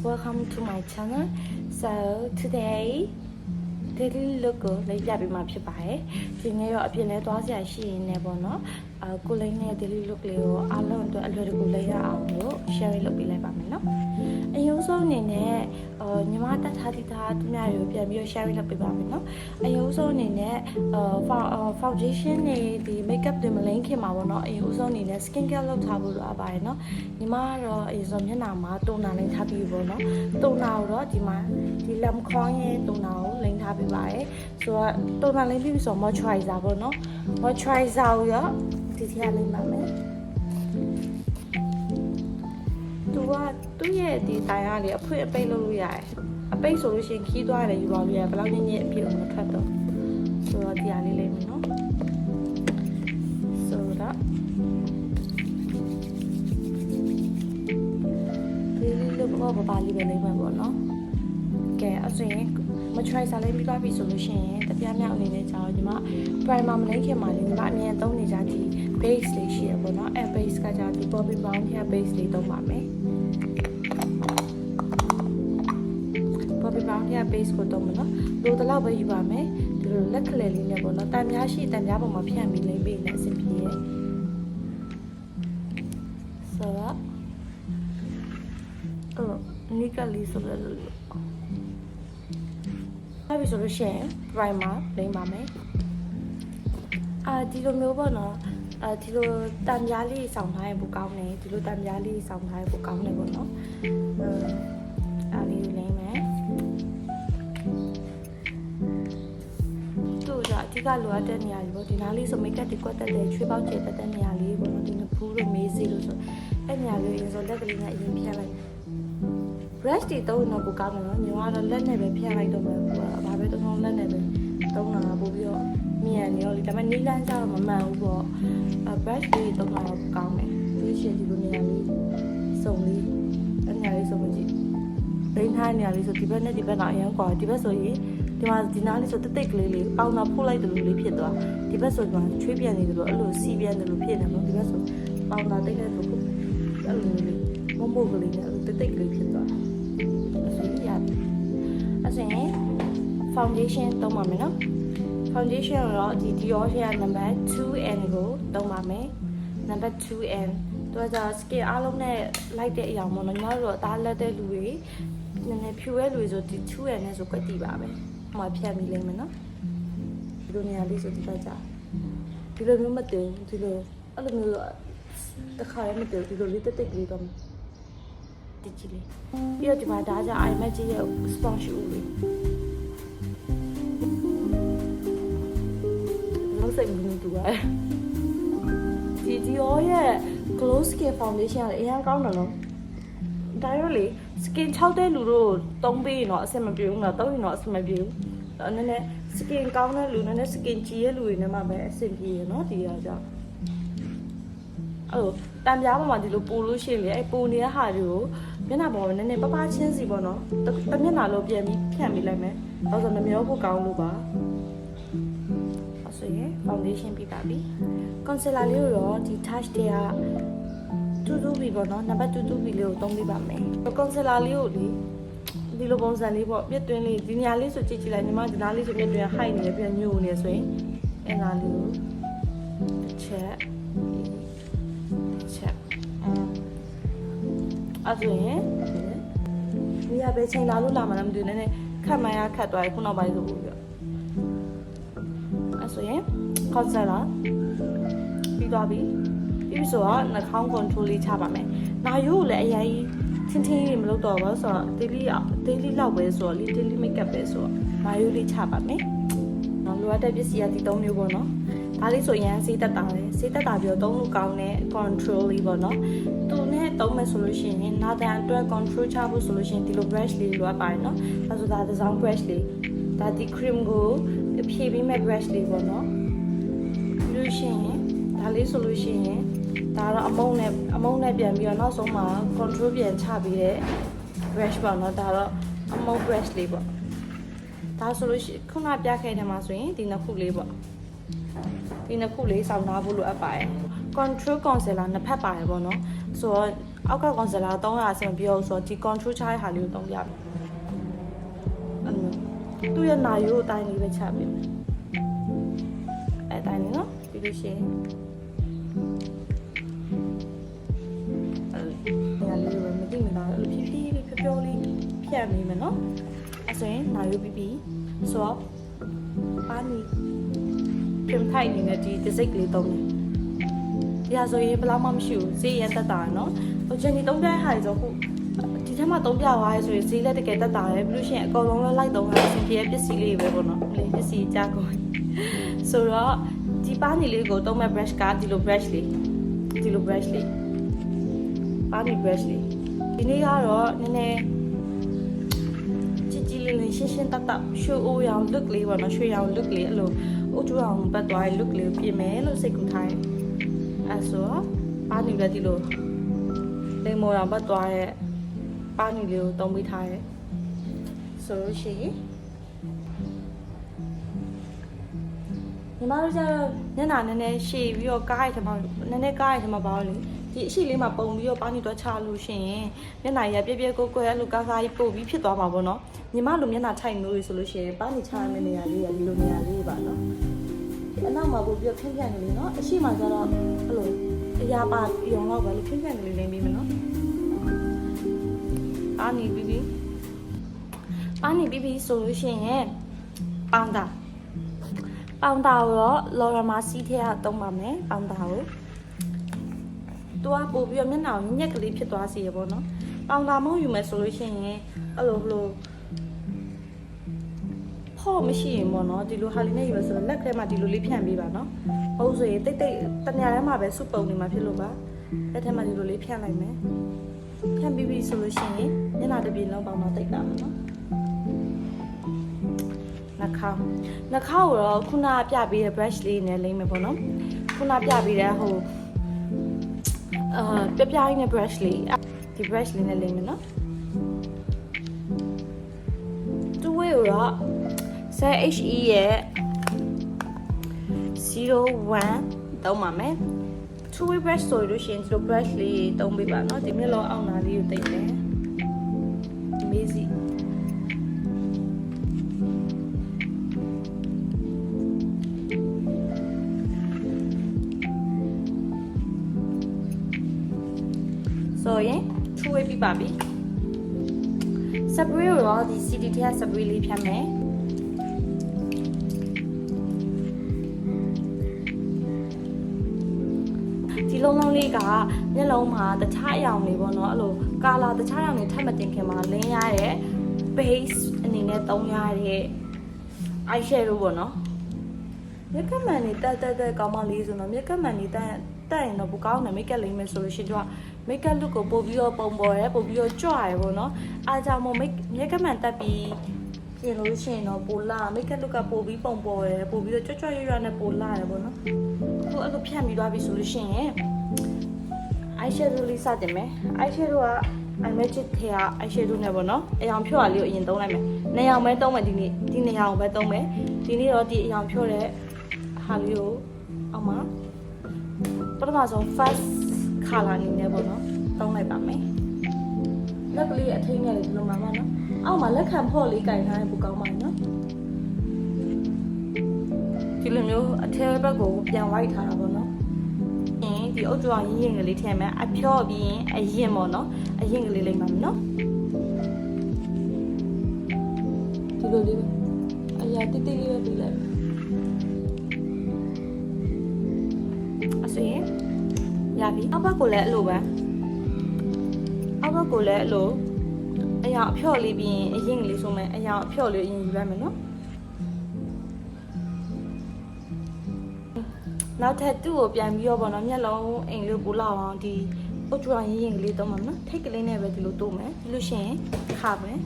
welcome to my channel. So today daily look ကိုလေးပြပေးမှာဖြစ်ပါတယ်ဒီနေ့တော့အပြင်လဲသွားစရာရှိရင်လည်းပေါ့နော်ကိုလေးနဲ့ daily look လေးကိုအားလုံးအတွက်အလွယ်တကူလေးရအောင်လို့ share လုပ်ပေးလိုက်ပါမယ်နော်အရင်ဆုံးအနေနဲ့ညီမတက်ထားသည့်သူများတွေကိုပြန်ပြီး share လုပ်ပေးပါမယ်နော်အရင်ဆုံးအနေနဲ့ foundation တွေဒီ makeup တွေမလိမ့်ခင်မှာပေါ့နော်အရင်ဆုံးအနေနဲ့ skin care လုပ်ထားဖို့လိုအပ်ပါတယ်နော်ညီမကတော့အရင်ဆုံးမျက်နှာမှာတုံနာလိမ့်ထားပြီးပေါ့နော်တုံနာကိုတော့ဒီမှာဒီလက်မခေါင်းရဲ့တုံနာကိုလိမ့်ထားပေးပါတယ်ဆိုတော့တုံနာလိမ့်ပြီးဆို moisturizer ပေါ့နော် moisturizer ကိုရောဒီထည့်လိမ့်ပါမယ်သူရဲ့ဒီတိုင်ရလေအဖွင့်အပိတ်လုပ်လို့ရတယ်အပိတ်ဆိုလို့ရှိရင်ခီးသွားတယ်ယူပါလို့ရတယ်ဘယ်လောက်ညင်ညင်အပြည့်အောင်မထွက်တော့ဆိုတော့ဒီအားလေးလိမ့်မယ်နော်ဆိုတော့ဒီလေးလို့ဘာလေးပဲလိမ့်မယ်ပေါ့နော်ကဲအဲ့ဆိုရင် moisturizer လိမ့်ပြီးသွားပြီဆိုလို့ရှိရင်တပြားမြောက်အနေနဲ့ကြာတော့ဒီမှာ primer မလိမ့်ခင်မှာလေညီမအမြင်သုံးနေကြဒီ base လေးရှိရပေါ့နော်အဲ base ကကြာဒီ Bobbi Brown ရဲ့ base လေးသုံးပါမယ်Bobbi Brown ရဲ့ base ကိုသုံးမယ်နော်လိုတလောက်ပဲယူပါမယ်ဒီလိုလက်ကလေးလေးနဲ့ပေါ့နော်တန်များရှိတန်များပေါ်မှာဖြန့်ပြီးလိမ့်ပေးနေအဆင်ပြေရဲ့ဆိုတော့နိကလေးဆိုလို့အဲ့ဒီဆိုလို့ရှိရင် primer လိမ့်ပါမယ်ဒီလိုမျိုးပေါ့နော်ဒီလိုတန်ပြားလေးစောင်းထားရင်ပိုကောင်းတယ်ဒီလိုတန်ပြားလေးစောင်းထားရင်ပိုကောင်းတယ်ပေါ့နော်အားလေးလိမ့်မယ်တို့ကြအဓိကလိုအပ်တဲ့နေရာလေးပေါ့ဒီနားလေးဆို makeup တွေကွက်တက်တဲ့ချွေးပေါက်ကျတဲ့နေရာလေးပေါ့နော်ဒီနဖူးတို့မေးစီလို့ဆိုအဲ့နေရာလေးရင်ဆိုလက်ကလေးနဲ့အရင်ဖြတ်လိုက်brush တွေသုံးတော့ပိုကောင်းတယ်နော်ညီမကတော့လက်နဲ့ပဲဖြတ်လိုက်တော့မယ်ဘာပဲသုံးလက်နဲ့ပဲသုံးတာပို့ပြီးတော့မြန်နေရောလေဒါပေမဲ့နီးလန်းကြတော့မမှန်ဘူးပေါ့brush လေးသုံးတာတော့ကောင်းတယ်ဒီရှင်ဒီလိုနေရာလေးစုံလေးအဲ့နေရာလေးစုံမကြည့်ဒိန်းထားနေရာလေးဆိုဒီဘက်နဲ့ဒီဘက်တော့အရင်ကွာဒီဘက်ဆိုရင်ဒီမှာဒီနားလေးဆိုတိတ်ကလေးလေးပေါင်းတော့ဖုတ်လိုက်တယ်လို့လေးဖြစ်သွားဒီဘက်ဆိုတော့ချွေးပြန်နေတယ်လို့အဲ့လိုစီးပြန်တယ်လို့ဖြစ်နေလို့ဒီဘက်ဆိုပေါင်းတာတိတ်တဲ့ပုတ်အဲ့လိုလေးမမို့ကလေးနဲ့တိတ်ကလေးဖြစ်သွားအဲ့ဆိုရတယ်အဲ့ဆိုရင် foundation သုံးပါမယ်နော် foundation တော့ဒီ Dior ရဲ့ number 2N ကိုသုံးပါမယ် number 2N တော့じゃ skin အားလုံးနဲ့လိုက်တဲ့အရာပေါ့နော်ညီမတို့တော့အသားလက်တဲ့လူတွေနည်းနည်းဖြူရဲလူတွေဆိုဒီ 2N နဲ့ဆိုကွက်တီပါပဲဟိုမှာဖြတ်မိလိမ့်မယ်နော်ဒီလိုနေရာလေးဆိုဒီကကြဒီလိုမျိုးမတင်ဒီလိုအဲ့လိုမျိုးတခါလည်းမတင်ဒီလိုလေးတက်ကလေးတော့ဒီကြည့်လေးပြီးတော့ဒီမှာဒါကြ iMac ရဲ့ sponge ဦးလေးစိတ်မင်းတူပါဒီ Dior ရဲ့ Glow Skin Foundation ကအရင်ကောင်းတယ်နော်ဒါရောလေ skin 6တဲ့လူတို့သုံးပေးရင်တော့အဆင်မပြေဘူးနော်သုံးရင်တော့အဆင်မပြေဘူးနည်းနည်း skin ကောင်းတဲ့လူနည်းနည်း skin ကြီးရဲ့လူတွေနဲ့မှပဲအဆင်ပြေရနော်ဒီရောကြောင့်တန်ပြားပေါ်မှာဒီလိုပို့လို့ရှိရင်လေအဲ့ပို့နေတဲ့ဟာတွေကိုမျက်နှာပေါ်မှာနည်းနည်းပပချင်းစီပေါ့နော်တစ်မျက်နှာလုံးပြန်ပြီးဖြန့်ပေးလိုက်မယ်ဒါဆိုနှမျောဖို့ကောင်းလို့ပါဆိုရင် foundation ပြပါပြီ concealer လေးကိုတော့ဒီ touch တွေက2B ပေါ့နော် number 2B လေးကိုသုံးပေးပါမယ် concealer လေးကိုလေဒီလိုပုံစံလေးပေါ့ပြည့်တွင်းလေးဒီနေရာလေးဆိုကြည့်ကြည့်လိုက်ညီမဒီနားလေးဆိုပြည့်တွင်း high နေပြန်ညိုနေဆိုရင်အဲ့နာလေးကိုချက်အဲ့ဆိုရင်ဒီရပဲချိန်လာလို့လာမှလည်းမသိဘူးနည်းနည်းခတ်မှန်းရခတ်သွားတယ်ခုနောက်ပိုင်းဆိုဘူးပြအဲ့ဆိုရင် concealer ပြီးသွားပြီပြီးဆိုတော့နှာခေါင်း control လေးချပါမယ်နာရိုးကိုလည်းအရင်ချင်းချင်းလေးမလုပ်တော့ဘူးဆိုတော့ daily လောက်ပဲဆိုတော့ daily makeup ပဲဆိုတော့နာရိုးလေးချပါမယ်နော်လိုအပ်တဲ့ပစ္စည်းကဒီ3မျိုးပေါ့နော်ဒါလေးဆိုရင်စေးတက်တာပဲစေးတက်တာပြီးတော့သုံးလို့ကောင်းတဲ့ control လေးပေါ့နော်သူနဲ့သုံးမယ်ဆိုလို့ရှိရင်နာတန်အတွက် control ချဖို့ဆိုလို့ရှိရင်ဒီလို brush လေးလိုအပ်ပါတယ်နော်ဒါဆိုဒါ design brush လေးဒါဒီ cream ကိုဖြည့်ပြီးမဲ့ brush လေးပေါ့နော်ပြီးလို့ရှိရင်ဒါလေးဆိုလို့ရှိရင်ဒါတော့အမုံနဲ့ပြန်ပြီးတော့နောက်ဆုံးမှာ control ပြန်ချပြီးတဲ့ brush ပေါ့နော်ဒါတော့အမုံ brush လေးပေါ့ဒါဆိုလို့ရှိရင်ခုနပြခဲ့တယ်မှာဆိုရင်ဒီနှစ်ခုလေးပေါ့ဒီနှစ်ခုလေးစောင့်ထားဖို့လိုအပ်ပါတယ် control concealer နှစ်ဖက်ပါတယ်ပေါ့နော်ဆိုတော့အောက်က concealer 300အဆင်ပြောဆိုတော့ဒီ control ချတဲ့ဟာလေးကိုသုံးပြမယ်သူ့ရဲ့နာရိုးအတိုင်းလေးပဲချပေးမယ်အဲ့အတိုင်းလေးနော်ပြီးလို့ရှိရင်အဲ့ဒီလေးပဲမသိမလားအဲ့လိုဖြည်းဖြည်းလေးဖြောလေးဖြတ်မိမယ်နော်အဲ့ဆိုရင်နာရိုးပြီးပြီဆိုတော့ပါနီပြင်ထိုင်နေတဲ့ဒီတစ်စိတ်ကလေးသုံးတယ်ဒီဟာဆိုရင်ဘယ်လောက်မှမရှိဘူးဈေးရသက်တာနော်ဟိုဂျန်နီသုံးပြတဲ့ဟာတွေဆိုခုဒီထက်မှသုံးပြသွားရဲဆိုရင်ဈေးလည်းတကယ်သက်တာတယ်ပြီးလို့ရှိရင်အကောင်လုံးလည်းလိုက်သုံးတာအဆင်ပြေတဲ့ပစ္စည်းလေးပဲပေါ့နော်လေပစ္စည်းကြကုန်ဆိုတော့ဒီပါနီလေးကိုသုံးမဲ့ brush ကဒီလို brush လေးပါနီ brush လေးဒီနေ့ကတော့နည်းနည်းကြည်လေးရှင်းတတ်ရွှေအိုးရောင် look လေးပေါ့နော်ရွှေရောင် look လေးအဲ့လိုအိုးကျူအောင်ပတ်သွားတဲ့ look လေးကိုပြင်မယ်လို့စိတ်ကူထားတယ်အဲ့ဆိုပါနီလည်းဒီလိုလိမ်မော်ရောင်ပတ်သွားတဲ့ပါနီလေးကိုသုံးပေးထားတယ်ဆိုလို့ရှိရင်ညီမတို့ကျတော့ညနာနည်းနည်းရှည်ပြီးတော့ကားရတဲ့မှာနည်းနည်းကားရတဲ့မှာပါလို့လေဒီအရှိလေးမှာပုံပြီးတော့ပါနီတော့ချလို့ရှိရင်မျက်နှာရပြပြကိုကွယ်အဲ့လိုကားကားကြီးပို့ပြီးဖြစ်သွားမှာပေါ့နော်ညီမလိုမျက်နှာထိုက်လို့ဆိုလို့ရှိရင်ပါနီချရမယ့်နေရာလေးကဒီလိုနေရာလေးပါနော်အနောက်မှာပို့ပြီးတော့ခင်းခန့်ကလေးနော်အရှိမှာကျတော့အဲ့လိုအရာပါပြုံတော့ပဲလို့ခင်းခန့်ကလေးလိမ့်ပြီးမယ်နော်ပါနီပြီးပြီဆိုလို့ရှိရင်ပေါင်တာကိုတော့လော်ရမာစီထဲကသုံးပါမယ်ပေါင်တာကိုသူကပို့ပြီးတော့မျက်နှာကိုညက်ကလေးဖြစ်သွားစီရပေါ့နော်ပေါင်တာမဟုတ်ယူမယ်ဆိုလို့ရှိရင်အဲ့လိုဖော့မရှိရင်ပေါ့နော်ဒီလိုဟာလေးနဲ့ယူမယ်ဆိုတော့လက်ထဲမှာဒီလိုလေးဖြန့်ပေးပါနော်ဟုတ်ဆိုရင်တိတ်တနေရာထဲမှာပဲစုပုံနေမှာဖြစ်လို့ပါလက်ထဲမှာဒီလိုလေးဖြန့်လိုက်မယ်ဖြန့်ပြီးပြီဆိုလို့ရှိရင်မျက်နှာတစ်ပြေလုံးပေါင်တော့တိတ်တာမယ်နော်နှာခေါင်းကိုတော့ခုနပြပေးတဲ့ brush လေးနဲ့လိမ့်မယ်ပေါ့နော်ခုနပြပေးတဲ့ဟိုပြပြရင်းနဲ့ brush လေးဒီ brush လေးနဲ့လိမ့်မယ်နော်သူ့ဝေးတော့ HE ရဲ့01တောင်းပါမယ် two way brush ဆိုလို့ရှိရင်ဒီလို brush လေးသုံးပေးပါနော်ဒီမျက်လုံးအောင်နာလေးကိုတိတ်တယ် amazingဆိုရင် two way ပြပါပြီ spray ကိုတော့ဒီ CD ထဲက spray လေးဖြတ်မယ်ဒီလုံးလေးကမျက်လုံးမှာတခြားအရောင်တွေပေါ့နော်အဲ့လိုကာလာတခြားအရောင်တွေထပ်မတင်ခင်မှာလင်းရတဲ့ base အနေနဲ့သုံးရတဲ့ eye shadow ပေါ့နော်မျက်ကမှန်နေတက်ကောင်းမလေးဆိုတော့မျက်ကမှန်နေတက်ရင်တော့ပိုကောင်းတယ် make up လိမ့်မယ်ဆိုလို့ရှိရင်တော့ make up look ကိုပို့ပြီးတော့ပုံပေါ်ရဲပို့ပြီးတော့ကြွရဲပေါ့နော်အားကြောင့်မို့မျက်ကမှန်တက်ပြီးပြင်လို့ရှိရင်တော့ပိုလာ make up look ကပို့ပြီးပုံပေါ်ရဲပို့ပြီးတော့ကြွရွနဲ့ပိုလာရဲပေါ့နော်ခုအဲ့လိုဖြတ်ပြီးသွားပြီဆိုလို့ရှိရင် eyeshadow လေးစတင်မယ် eyeshadow က iMagic ထဲက eyeshadow နဲ့ပေါ့နော်အရောင်ဖြော့တာလေးကိုအရင်သုံးလိုက်မယ်နေရောင်ပဲသုံးမယ်ဒီနေ့ဒီနေရောင်ပဲသုံးမယ်ဒီနေ့တော့ဒီအရောင်ဖြော့တဲ့ဟာလေးကိုအောက်မှာပထမဆုံး first color အနေနဲ့ပေါ့နော်သုံးလိုက်ပါမယ်လက်ကလေးအထိန်းနဲ့လေးဒီလိုမှမနော်အောက်မှာလက်ခံဖော့လေးကင်ထားရင်ပိုကောင်းပါနော်ဒီလိုမျိုးအထက်ဘက်ကိုပြန်ဝိုက်ထားတာပေါ့နော်ဒီအုတ်ကြွားရင်းရင်ကလေးထည့်မယ်အဖြော့ပြီးရင်အရင်ပေါ့နော်အရင်ကလေးလိမ့်ပါမယ်နော်ဒီလိုလေးပဲအရာတိတ်တိတ်လေးပဲပြီးလိုက်အစရင်ရပြီအောက်ဘက်ကိုလည်းအဲ့လိုပဲအောက်ဘက်ကိုလည်းအဲ့လိုအရာအဖြော့လေးပြီးရင်အရင်ကလေးဆိုမယ်အရာအဖြော့လေးအရင်ယူရမယ်နော်နောက်ထပ်သူ့ကိုပြန်ပြီးတော့ပေါ့နော်မျက်လုံးအိမ်လေးပို့လောက်အောင်ဒီအုတ်ကြွားရင်းရင်ကလေးသုံးပါမယ်နော်ထိတ်ကလေးနဲ့ပဲဒီလိုတိုးမယ်ပြီးလို့ရှိရင်ခါမယ်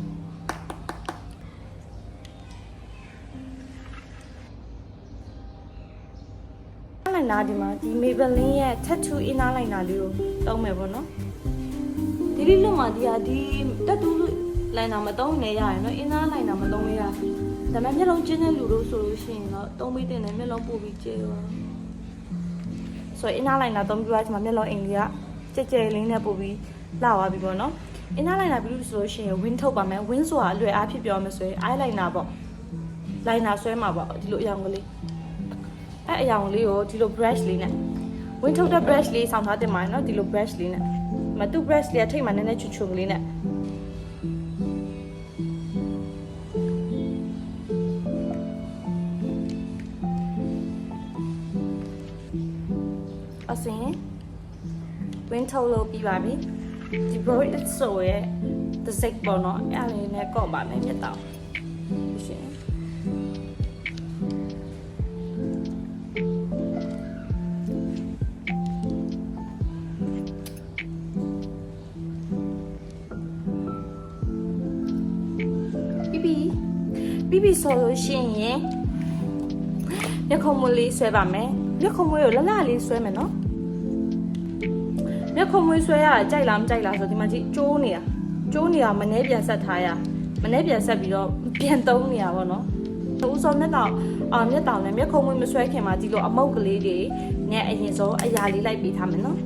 လိုက်နာဒီမှာဒီ Maybelline ရဲ့ Tattoo Inner Liner လေးကိုသုံးမယ်ပေါ့နော်ဒီလေးလွတ်မှာဒီဟာဒီ Tattoo Liner မသုံးနေရရင်နော် Inner Liner မသုံးရဒါပေမဲ့မျက်လုံးကျဉ်းတဲ့လူတို့ဆိုလို့ရှိရင်တော့သုံးပြီးတင်တယ်မျက်လုံးပို့ပြီးကျဲသွား ဆိုအင်းသားလိုင်းနာသုံးပြီးသွားချိန်မှာမျက်လုံးအိမ်လေးကကြဲကြဲလေးနဲ့ပို့ပြီးလာသွားပြီပေါ့နော်အင်းသားလိုင်းနာပြီးလို့ဆိုလို့ရှိရင် win ထုတ်ပါမယ် win ဆိုတာအလွယ်အားဖြစ်ပြောမယ်ဆိုရင် eyeliner ပေါ့ liner ဆွဲမှာပေါ့ဒီလိုအရောင်ကလေးအရောင်လေးကိုဒီလို brush လေးနဲ့ win ထုတ်တဲ့ brush လေးဆောင်းထားတင်ပါတယ်နော်ဒီလို brush လေးနဲ့မတူ brush လေးကထိတ်မှနည်းနည်းချွတ်ချွတ်ကလေးနဲ့အစင်း win ထုတ်လို့ပြီးပါပြီဒီ broad ဆိုရဲ့ the sick ပေါ့နော်အဲ့လေးနဲ့ကော့ပါမယ်မြတ်တော့ရှင်ပြီးဆိုလို့ရှိရင်မျက်ခုံးမွေးလေးဆွဲပါမယ်မျက်ခုံးမွေးကိုလှလှလေးဆွဲမယ်နော်မျက်ခုံးမွေးဆွဲရကြိုက်လားမကြိုက်လားဆိုဒီမှာကြည့်ကျိုးနေတာမနှဲပြန်ဆက်ထားရမနှဲပြန်ဆက်ပြီးတော့ပြန်သုံးနေရပါတော့ဦးစောမျက်တောင်နဲ့မျက်ခုံးမွေးမဆွဲခင်မှာဒီလိုအမုတ်ကလေးတွေနဲ့အရင်ဆုံးအရာလေးလိုက်ပေးထားမယ်နော်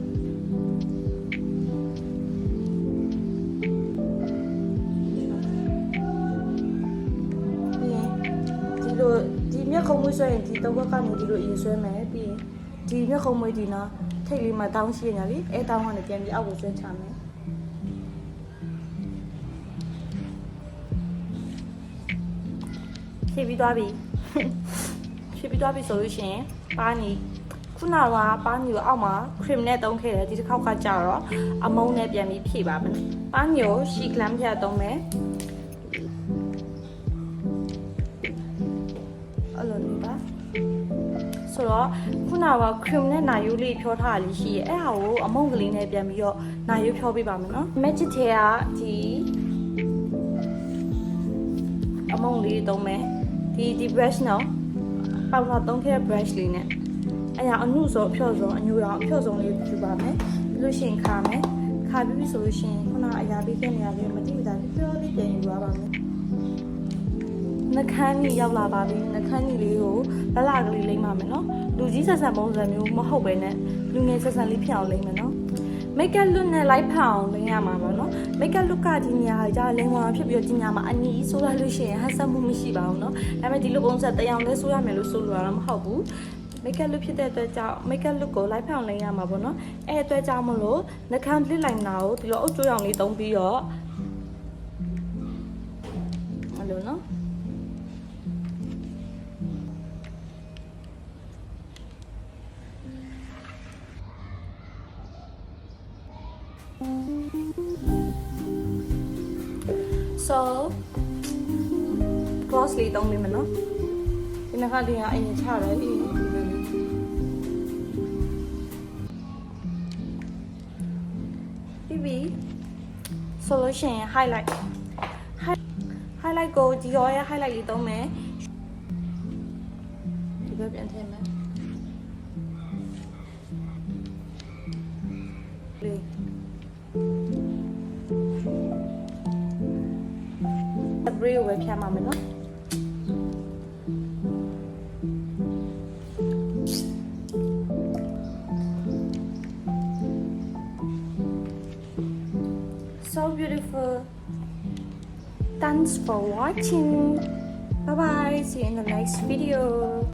ဒီမျက်ခုံးမွေးဆွဲရင်ဒီတော့ကနေဒီလိုအရင်ဆွဲမယ်ပြီးရင်ဒီမျက်ခုံးမွေးဒီနော်ထိတ်လေးမှာတောင်းရှိနေရလေအဲတောင်းကနေပြန်ပြီးအောက်ကိုဆွဲချမယ်ဖြည့်ပြီးသွားပြီဆိုလို့ရှိရင်ပါနီခုနကပါနီကိုအောက်မှာ cream နဲ့တုံးခဲ့တယ်ဒီတစ်ခေါက်ကကြတော့အမုန်းနဲ့ပြန်ပြီးဖြည့်ပါမယ်ပါနီကိုရှီကလမ်ဖြတ်တုံးမယ်အဲ့လိုနေပါဆိုတော့ခုနက cream နဲ့နာယိုးလေးဖြောထားတာလေးရှိရဲ့အဲ့ဟာကိုအမုန်းကလေးနဲ့ပြန်ပြီးတော့နာယိုးဖြောပေးပါမယ်နော် magic ထဲကဒီအမုန်းလေးတုံးမယ်ဒီ brush နော်ပေါင်တော့သုံးခဲ့တဲ့ brush လေးနဲ့အဲ့ဒါအနုစောအဖြော့ဆုံးအညူရောင်အဖြော့ဆုံးလေးယူပါမယ်ပြီးလို့ရှိရင်ခါမယ်ခါပြီးဆိုလို့ရှိရင်ခုနအရာပေးခဲ့နေရလေးမတိမတာဖြောလေးပြန်ယူသွားပါမယ်နှခမ်းကြီးရောက်လာပါပြီနှခမ်းကြီးလေးကိုလလကလေးလိမ့်ပါမယ်နော်လူကြီးဆက်ဆံပုံစံမျိုးမဟုတ်ပဲနဲ့လူငယ်ဆက်ဆံလေးဖြစ်အောင်လိမ့်မယ်နော်makeup look နဲ့ light ဖအောင်လိမ့်ရမှာပေါ့နော် makeup look ကဒီနေရာကြာလိမ့်ဝါဖြစ်ပြီးတော့ဒီနေရာမှာအနီးဆိုရလို့ရှိရင်ဟန်ဆမ်မှုမရှိပါဘူးနော်ဒါပေမဲ့ဒီလိုပုံစံတရောင်လဲဆိုရမယ်လို့ဆိုလိုတာမဟုတ်ဘူး makeup look ဖြစ်တဲ့အတွက်ကြောင့် makeup look ကို light ဖအောင်လိမ့်ရမှာပေါ့နော်အဲ့အတွက်ကြောင့်မလို့နှခမ်းလစ်လိုက်တာကိုဒီလိုအုပ်ကျိုးရောင်လေးတုံးပြီးတော့အဲ့လိုနော်so cross လေးတုံးပေးမယ်နော်ဒီနေ့ကဒီကအရင်ချတယ်ပြီး solution highlight ကိုဒီရောရဲ့ highlight လေးတုံးမယ်ဒီဘက်ပြန်ထည့်မယ်လေးbrie ကိုပဲဖြတ်မှာမယ်နော် so beautiful thanks for watching bye bye see you in the next video